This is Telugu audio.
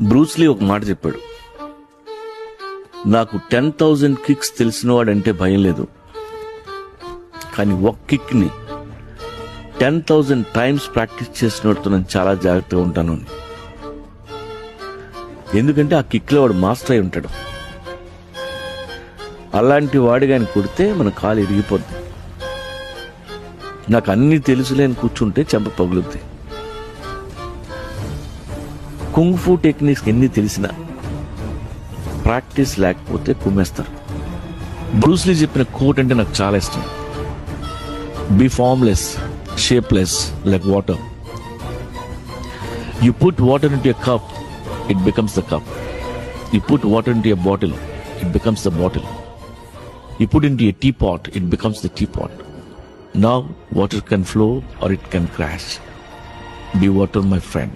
బ్రూస్లీ ఒక మాట చెప్పాడు, నాకు 10,000 కిక్స్ తెలిసినవాడంటే భయం లేదు, కానీ ఒక కిక్ ని 10,000 టైమ్స్ ప్రాక్టీస్ చేసినవాడితో నేను చాలా జాగ్రత్తగా ఉంటాను. ఎందుకంటే ఆ కిక్ లో వాడు మాస్టర్ అయి ఉంటాడు. అలాంటి వాడి కానీ కొడితే మన కాలు ఇరిగిపోద్ది. నాకు అన్ని తెలుసులేని కూర్చుంటే చెంప పగులుద్ది. కుంగ్ఫూ టెక్నిక్స్ ఎన్ని తెలిసినా ప్రాక్టీస్ లేకపోతే కుమ్మేస్తారు. బ్రూస్లీ చెప్పిన కోట్ అంటే నాకు చాలా ఇష్టం. Be formless, shapeless like water. You put water into a cup, it becomes the cup. You put water into a bottle, it becomes the bottle. You put into a teapot, it becomes the teapot. Now water can flow or it can crash. Be water, my friend.